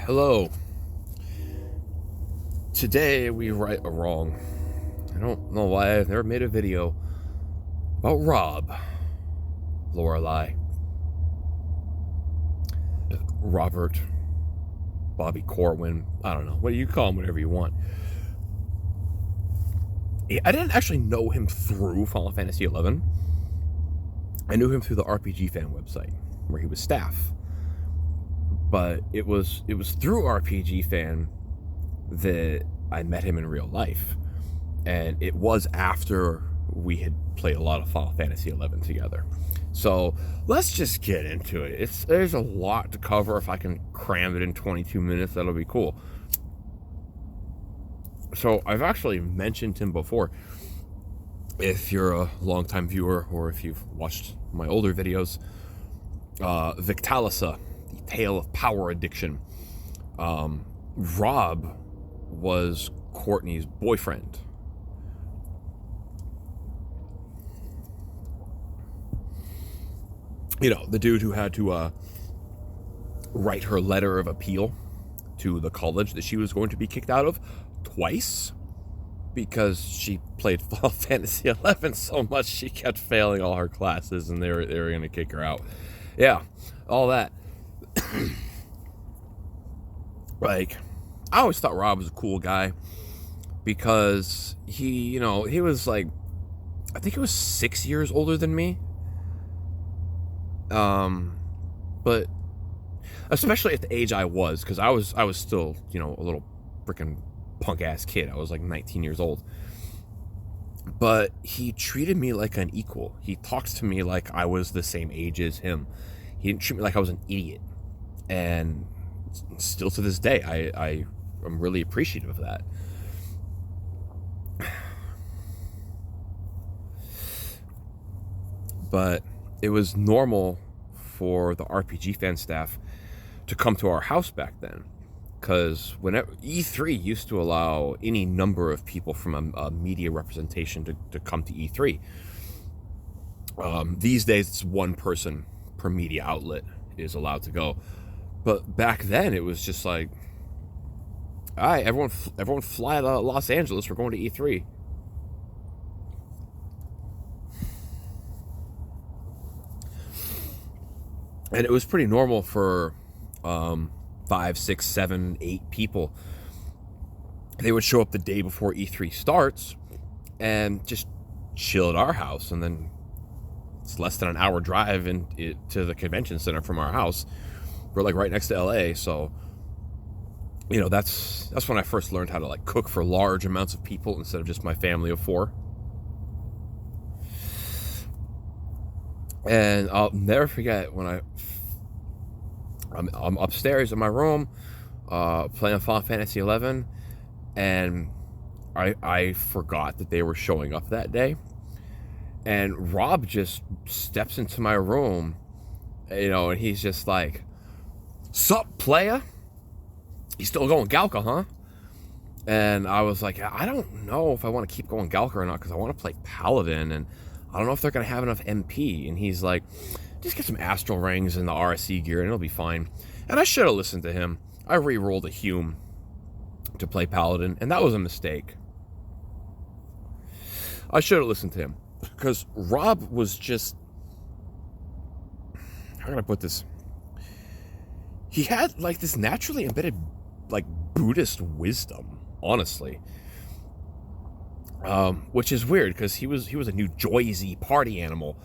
Hello. Today we right a wrong. I don't know why I've never made a video about Rob, Lorelai, Robert, Bobby Corwin. I don't know. What do you call him? Whatever you want. I didn't actually know him through Final Fantasy XI. I knew him through the RPG Fan website, where he was staff. But it was through RPG Fan that I met him in real life, and it was after we had played a lot of Final Fantasy XI together. So let's just get into it. There's a lot to cover. If I can cram it in 22 minutes, that'll be cool. So I've actually mentioned him before. If you're a longtime viewer, or if you've watched my older videos, Victalisa, the Tale of Power Addiction. Rob was Courtney's boyfriend. You know, the dude who had to write her letter of appeal to the college that she was going to be kicked out of twice because she played Final Fantasy XI so much she kept failing all her classes, and they were going to kick her out. Yeah, all that. Like, I always thought Rob was a cool guy because he was like, I think he was 6 years older than me. But especially at the age I was, because I was still, a little freaking punk ass kid. I was like 19 years old. But he treated me like an equal. He talked to me like I was the same age as him. He didn't treat me like I was an idiot. And still to this day, I am really appreciative of that. But it was normal for the RPG Fan staff to come to our house back then, because whenever E3 used to allow any number of people from a media representation to come to E3. These days, it's one person per media outlet is allowed to go. But back then, it was just like, all right, everyone fly to Los Angeles. We're going to E3. And it was pretty normal for 5, 6, 7, 8 people. They would show up the day before E3 starts and just chill at our house. And then it's less than an hour drive to the convention center from our house. We're like right next to LA. So, that's when I first learned how to like cook for large amounts of people instead of just my family of 4. And I'll never forget when I'm upstairs in my room playing Final Fantasy XI, and I forgot that they were showing up that day. And Rob just steps into my room, and he's just like, "Sup, playa? You still going Galka, huh?" And I was like, I don't know if I want to keep going Galka or not, because I want to play Paladin, and I don't know if they're going to have enough MP. And he's like, just get some Astral Rings and the RSC gear and it'll be fine. And I should have listened to him. I re-rolled a Hume to play Paladin, and that was a mistake. I should have listened to him, because Rob was just, how can I put this? He had like this naturally embedded like Buddhist wisdom, honestly. Which is weird, because he was a New Jersey party animal,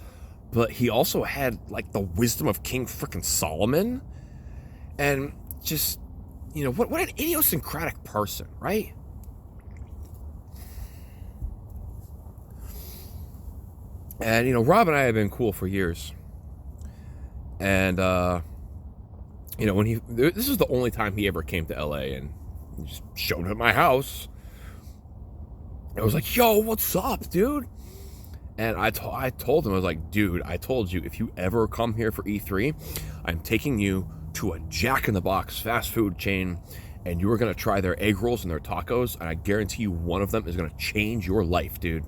but he also had like the wisdom of King frickin' Solomon, and just, what an idiosyncratic person, right? And Rob and I have been cool for years, and when this is the only time he ever came to LA, and he just showed up at my house. I was like, "Yo, what's up, dude?" And I told him, I was like, "Dude, I told you, if you ever come here for E3, I'm taking you to a Jack in the Box fast food chain, and you are going to try their egg rolls and their tacos, and I guarantee you one of them is going to change your life, dude."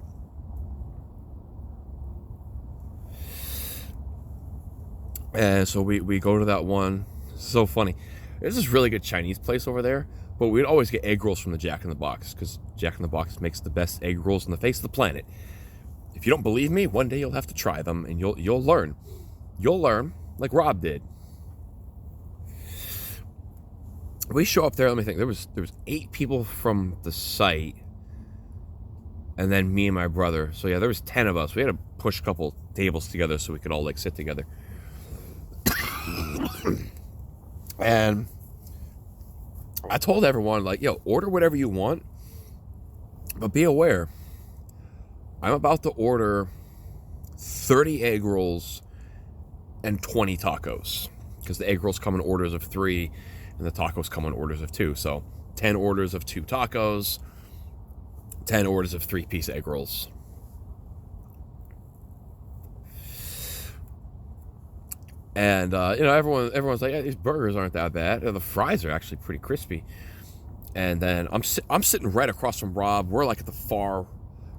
And so we go to that one. It's so funny. There's this really good Chinese place over there, but we'd always get egg rolls from the Jack in the Box because Jack in the Box makes the best egg rolls on the face of the planet. If you don't believe me, one day you'll have to try them and you'll learn. You'll learn like Rob did. We show up there. Let me think. There was 8 people from the site, and then me and my brother. So yeah, there was 10 of us. We had to push a couple tables together so we could all like sit together. And I told everyone, like, yo, order whatever you want, but be aware, I'm about to order 30 egg rolls and 20 tacos, because the egg rolls come in orders of 3 and the tacos come in orders of 2. So 10 orders of 2 tacos, 10 orders of 3-piece egg rolls. And everyone's like, yeah, these burgers aren't that bad. The fries are actually pretty crispy. And then I'm sitting right across from Rob. We're like at the far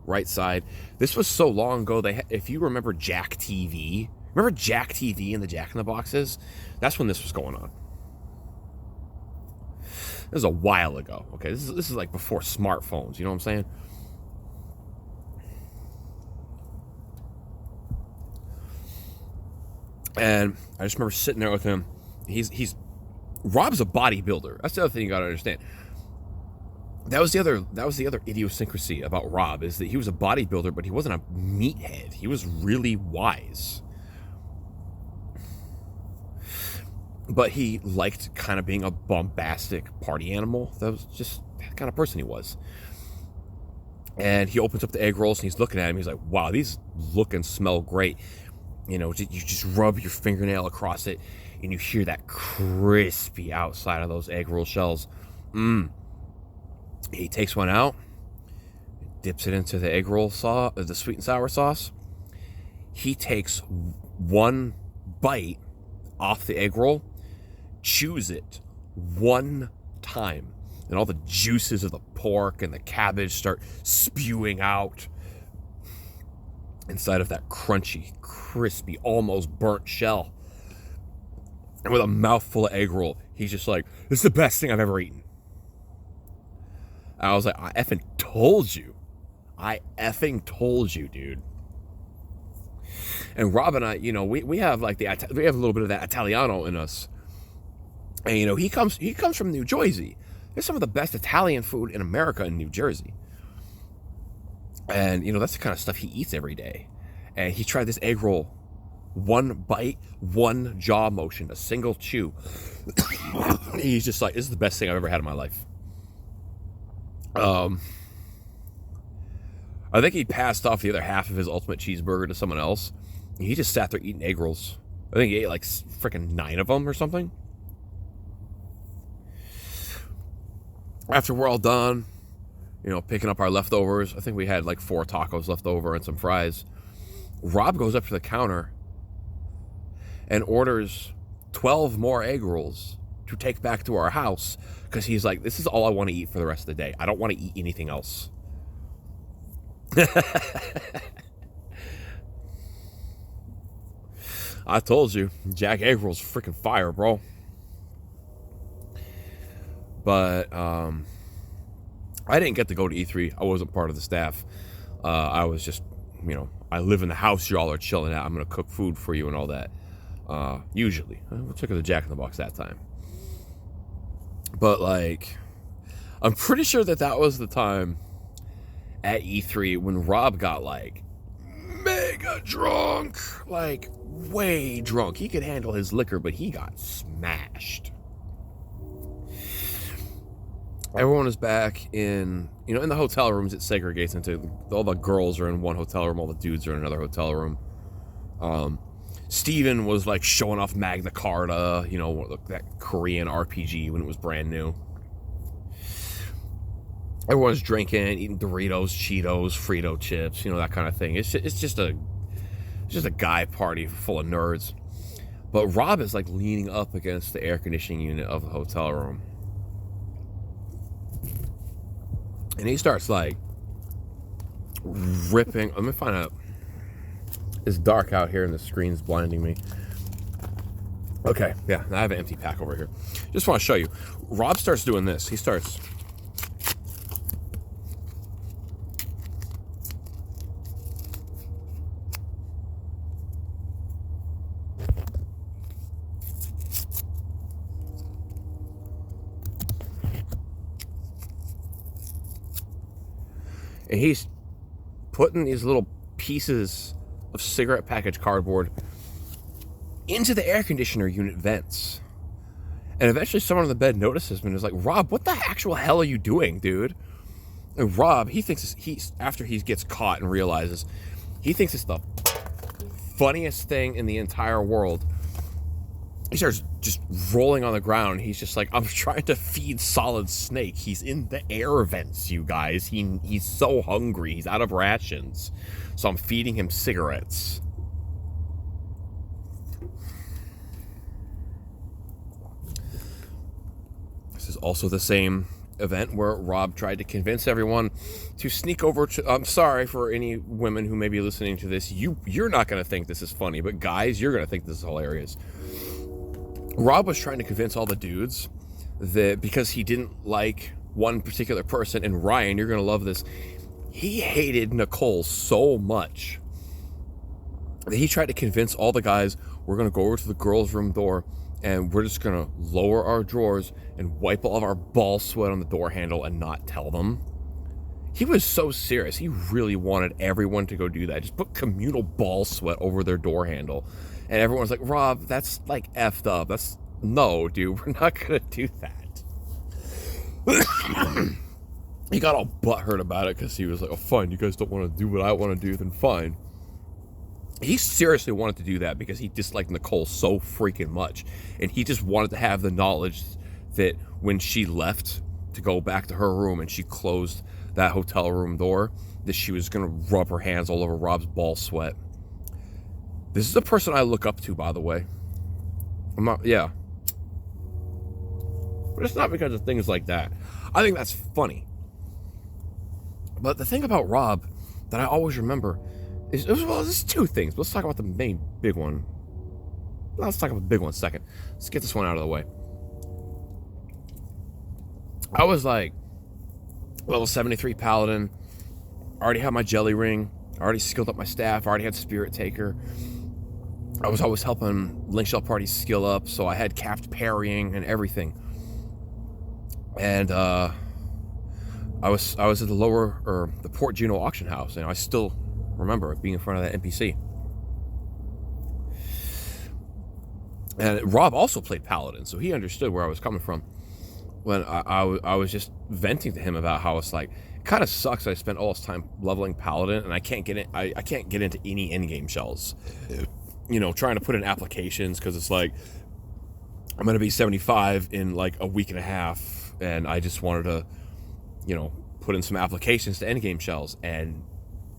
right side. This was so long ago. If you remember Jack TV, remember Jack TV and the Jack in the Boxes? That's when this was going on. This was a while ago. Okay, this is like before smartphones. You know what I'm saying? And I just remember sitting there with him. Rob's a bodybuilder. That's the other thing you gotta understand. That was the other idiosyncrasy about Rob, is that he was a bodybuilder, but he wasn't a meathead. He was really wise. But he liked kind of being a bombastic party animal. That was just the kind of person he was. And he opens up the egg rolls and he's looking at him. He's like, wow, these look and smell great. You know, you just rub your fingernail across it and you hear that crispy outside of those egg roll shells. He takes one out, dips it into the egg roll sauce, the sweet and sour sauce. He takes one bite off the egg roll, chews it one time, and all the juices of the pork and the cabbage start spewing out inside of that crunchy, crispy, almost burnt shell. And with a mouthful of egg roll, he's just like, this is the best thing I've ever eaten. I was like, I effing told you. I effing told you, dude. And Rob and I, you know, we have like we have a little bit of that Italiano in us. And, you know, he comes from New Jersey. There's some of the best Italian food in America in New Jersey. And, you know, that's the kind of stuff he eats every day. And he tried this egg roll. One bite, one jaw motion, a single chew. He's just like, this is the best thing I've ever had in my life. I think he passed off the other half of his ultimate cheeseburger to someone else. He just sat there eating egg rolls. I think he ate like freaking 9 of them or something. After we're all done, you know, picking up our leftovers, I think we had like 4 tacos left over and some fries. Rob goes up to the counter and orders 12 more egg rolls to take back to our house, because he's like, this is all I want to eat for the rest of the day. I don't want to eat anything else. I told you, Jack egg rolls freaking fire, bro. But I didn't get to go to E3. I wasn't part of the staff. I was just, you know, I live in the house y'all are chilling at. I'm going to cook food for you and all that. Usually. We took the Jack in the Box that time. But, like, I'm pretty sure that was the time at E3 when Rob got, like, mega drunk. Like, way drunk. He could handle his liquor, but he got smashed. Everyone is back in, you know, in the hotel rooms. It segregates into, all the girls are in one hotel room, all the dudes are in another hotel room. Steven was like showing off Magna Carta, you know, that Korean RPG when it was brand new. Everyone's drinking, eating Doritos, Cheetos, Frito chips, you know, that kind of thing. It's just a guy party full of nerds. But Rob is like leaning up against the air conditioning unit of the hotel room. And he starts like ripping. Let me find out. It's dark out here and the screen's blinding me. Okay, yeah, I have an empty pack over here. Just want to show you. Rob starts doing this. He starts... And he's putting these little pieces of cigarette package cardboard into the air conditioner unit vents. And eventually someone on the bed notices him and is like, Rob, what the actual hell are you doing, dude? And Rob, he thinks after he gets caught and realizes, he thinks it's the funniest thing in the entire world. He starts just rolling on the ground. He's just like, I'm trying to feed Solid Snake. He's in the air vents, you guys. He's so hungry. He's out of rations. So I'm feeding him cigarettes. This is also the same event where Rob tried to convince everyone to sneak over to... I'm sorry for any women who may be listening to this. You're not going to think this is funny, but guys, you're going to think this is hilarious. Rob was trying to convince all the dudes that because he didn't like one particular person, and Ryan, you're going to love this, he hated Nicole so much that he tried to convince all the guys, we're going to go over to the girls' room door and we're just going to lower our drawers and wipe all of our ball sweat on the door handle and not tell them. He was so serious. He really wanted everyone to go do that. Just put communal ball sweat over their door handle. And everyone's like, Rob, that's like effed up. No, dude, we're not going to do that. He got all butthurt about it because he was like, oh, fine, you guys don't want to do what I want to do, then fine. He seriously wanted to do that because he disliked Nicole so freaking much. And he just wanted to have the knowledge that when she left to go back to her room and she closed that hotel room door, that she was going to rub her hands all over Rob's ball sweat. This is the person I look up to, by the way. Yeah. But it's not because of things like that. I think that's funny. But the thing about Rob that I always remember is, well, there's two things. Let's talk about the main big one. Let's talk about the big one second. Let's get this one out of the way. I was like level 73 Paladin. I already had my jelly ring. I already skilled up my staff. I already had Spirit Taker. I was always helping Link Shell parties skill up, so I had capped parrying and everything. And I was at the Port Juno auction house, and I still remember being in front of that NPC. And Rob also played Paladin, so he understood where I was coming from. When I was just venting to him about how it's like, it kind of sucks I spent all this time leveling Paladin, and I can't get into any endgame shells. You know, trying to put in applications, because it's like, I'm going to be 75 in like a week and a half, and I just wanted to, you know, put in some applications to endgame shells, and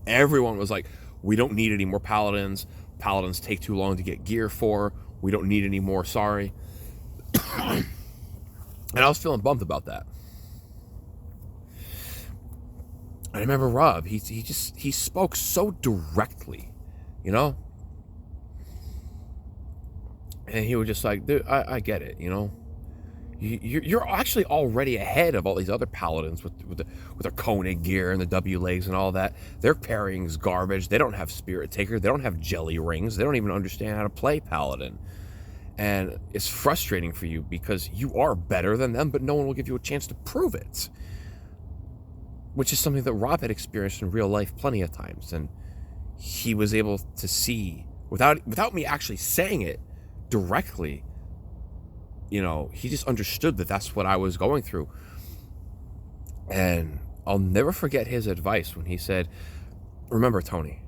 everyone was like, we don't need any more Paladins. Paladins take too long to get gear for. We don't need any more, sorry. And I was feeling bummed about that. I remember Rob, he spoke so directly, you know? And he was just like, dude, I get it, you know? You're actually already ahead of all these other Paladins with their Koenig gear and the W legs and all that. Their parrying's garbage. They don't have Spirit Taker. They don't have jelly rings. They don't even understand how to play Paladin. And it's frustrating for you because you are better than them, but no one will give you a chance to prove it. Which is something that Rob had experienced in real life plenty of times. And he was able to see, without me actually saying it directly, you know, he just understood that that's what I was going through. And I'll never forget his advice when he said, remember, Tony,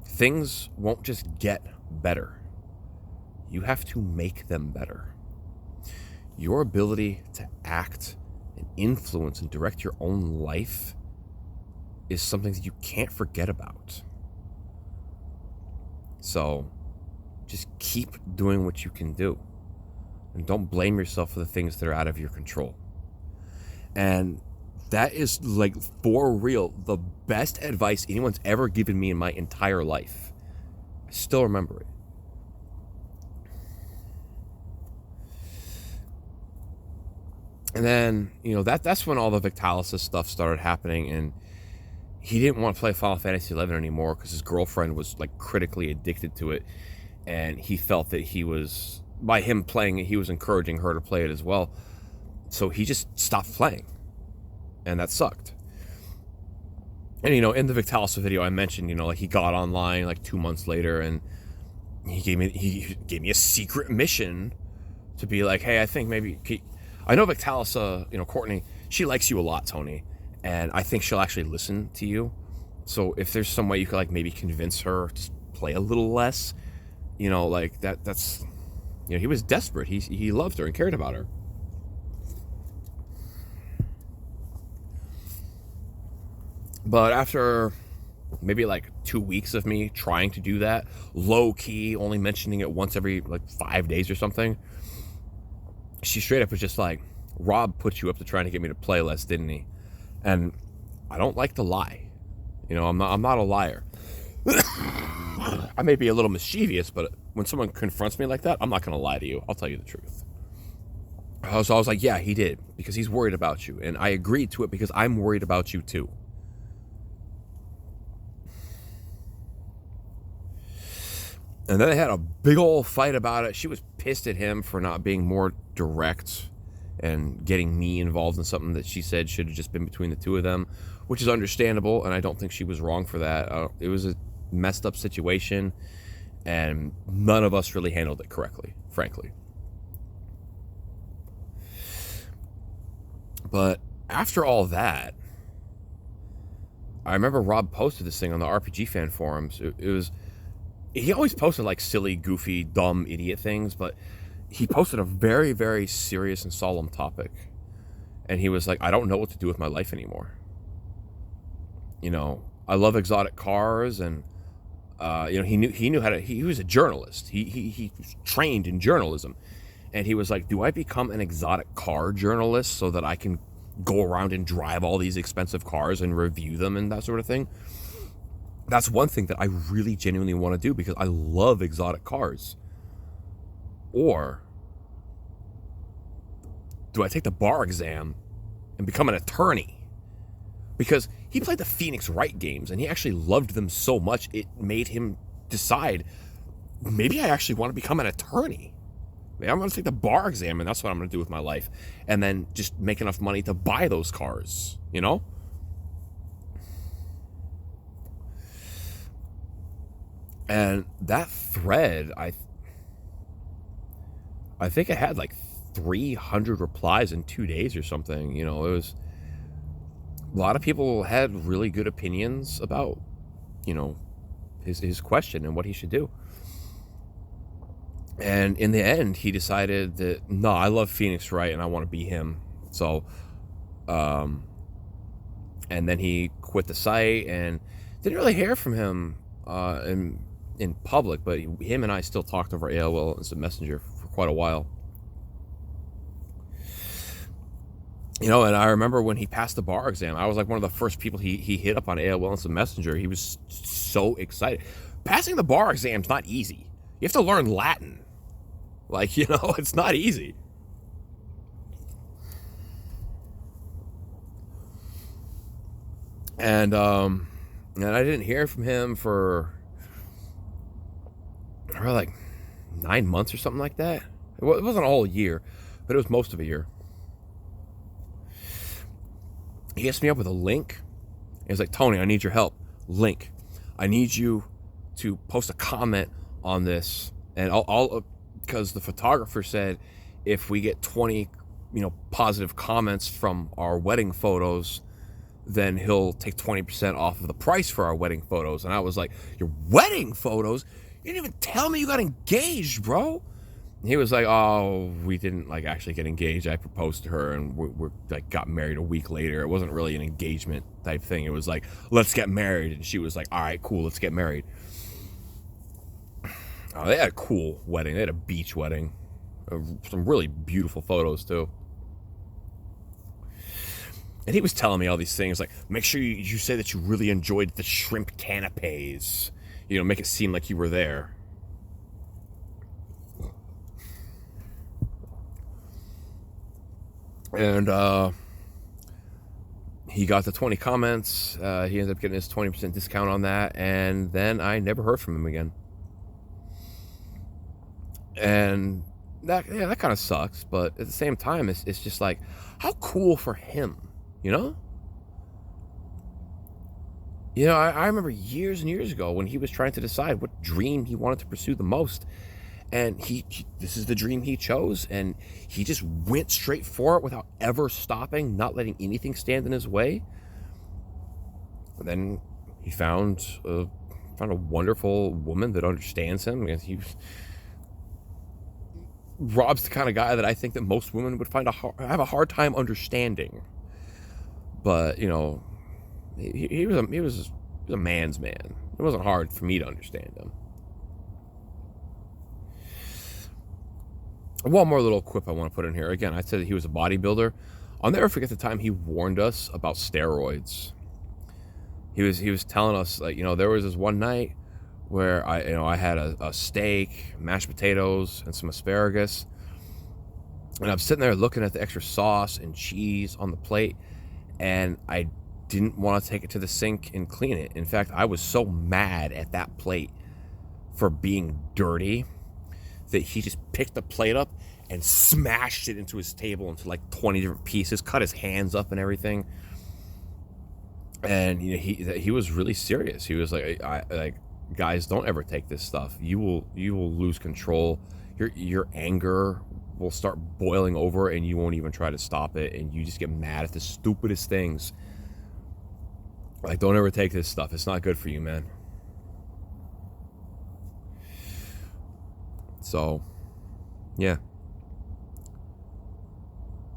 things won't just get better. You have to make them better. Your ability to act and influence and direct your own life is something that you can't forget about. So just keep doing what you can do. And don't blame yourself for the things that are out of your control. And that is, like, for real, the best advice anyone's ever given me in my entire life. I still remember it. And then, that's when all the Victalis stuff started happening, and he didn't want to play Final Fantasy 11 anymore because his girlfriend was like critically addicted to it, and he felt that by him playing it, he was encouraging her to play it as well. So he just stopped playing, and that sucked. And in the Victalis video, I mentioned, like he got online like 2 months later, and he gave me a secret mission to be like, hey, I think maybe I know Victalis, Courtney, she likes you a lot, Tony, and I think she'll actually listen to you. So if there's some way you could like maybe convince her to play a little less, like that's he was desperate. He loved her and cared about her. But after maybe like 2 weeks of me trying to do that, low key, only mentioning it once every like 5 days or something, she straight up was just like, Rob put you up to trying to get me to play less, didn't he? And I don't like to lie. I'm not a liar. I may be a little mischievous, but when someone confronts me like that, I'm not going to lie to you. I'll tell you the truth. So I was like, yeah, he did, because he's worried about you. And I agreed to it because I'm worried about you too. And then they had a big old fight about it. She was pissed at him for not being more direct and getting me involved in something that she said should have just been between the two of them, which is understandable, and I don't think she was wrong for that. It was a messed up situation, and none of us really handled it correctly, frankly. But after all that, I remember Rob posted this thing on the RPG fan forums. He always posted like silly, goofy, dumb, idiot things, but he posted a very, very serious and solemn topic. And he was like, I don't know what to do with my life anymore. I love exotic cars, and he knew how to. He was a journalist. He was trained in journalism, and he was like, do I become an exotic car journalist so that I can go around and drive all these expensive cars and review them and that sort of thing? That's one thing that I really genuinely want to do because I love exotic cars. Or do I take the bar exam and become an attorney? Because he played the Phoenix Wright games and he actually loved them so much it made him decide, maybe I actually want to become an attorney. Maybe I'm going to take the bar exam and that's what I'm going to do with my life. And then just make enough money to buy those cars, And that thread, I think it had like 300 replies in 2 days or something. It was a lot of people had really good opinions about, his question and what he should do. And in the end, he decided that, no, I love Phoenix Wright and I want to be him. So, and then he quit the site and didn't really hear from him in public, but him and I still talked over AOL Instant Messenger for quite a while. And I remember when he passed the bar exam, I was like one of the first people he hit up on AOL Instant Messenger. He was so excited. Passing the bar exam's not easy. You have to learn Latin. Like, it's not easy. And I didn't hear from him for like 9 months or something like that. It wasn't a whole year, but it was most of a year. He hits me up with a link. He's like, Tony, I need your help. Link. I need you to post a comment on this. And I'll because the photographer said if we get 20, positive comments from our wedding photos, then he'll take 20% off of the price for our wedding photos. And I was like, your wedding photos? You didn't even tell me you got engaged, bro. And he was like, oh, we didn't actually get engaged. I proposed to her and we're got married a week later. It wasn't really an engagement type thing. It was like, let's get married. And she was like, all right, cool, let's get married. Oh, they had a cool wedding. They had a beach wedding. Some really beautiful photos, too. And he was telling me all these things, like, make sure you say that you really enjoyed the shrimp canapes. Make it seem like you were there. And he got the 20 comments. He ended up getting his 20% discount on that. And then I never heard from him again. And that kind of sucks. But at the same time, it's just like, how cool for him, you know? You know, I remember years and years ago when he was trying to decide what dream he wanted to pursue the most. And this is the dream he chose. And he just went straight for it without ever stopping, not letting anything stand in his way. And then he found a wonderful woman that understands him. And Rob's the kind of guy that I think that most women would have a hard time understanding. But, you know, he was a man's man. It wasn't hard for me to understand him. One more little quip I want to put in here. Again, I said that he was a bodybuilder. I'll never forget the time he warned us about steroids. He was telling us, like, you know, there was this one night where I had a steak, mashed potatoes, and some asparagus. And I'm sitting there looking at the extra sauce and cheese on the plate, and I didn't want to take it to the sink and clean it. In fact, I was so mad at that plate for being dirty that he just picked the plate up and smashed it into his table into like 20 different pieces, cut his hands up and everything. And, you know, he was really serious. He was like, guys, don't ever take this stuff. You will lose control. Your anger will start boiling over, and you won't even try to stop it, and you just get mad at the stupidest things. Like, don't ever take this stuff. It's not good for you, man. So, yeah.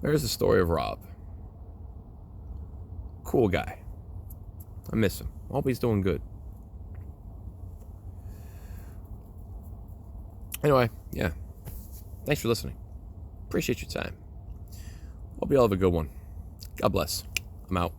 There's the story of Rob. Cool guy. I miss him. I hope he's doing good. Anyway, yeah. Thanks for listening. Appreciate your time. Hope you all have a good one. God bless. I'm out.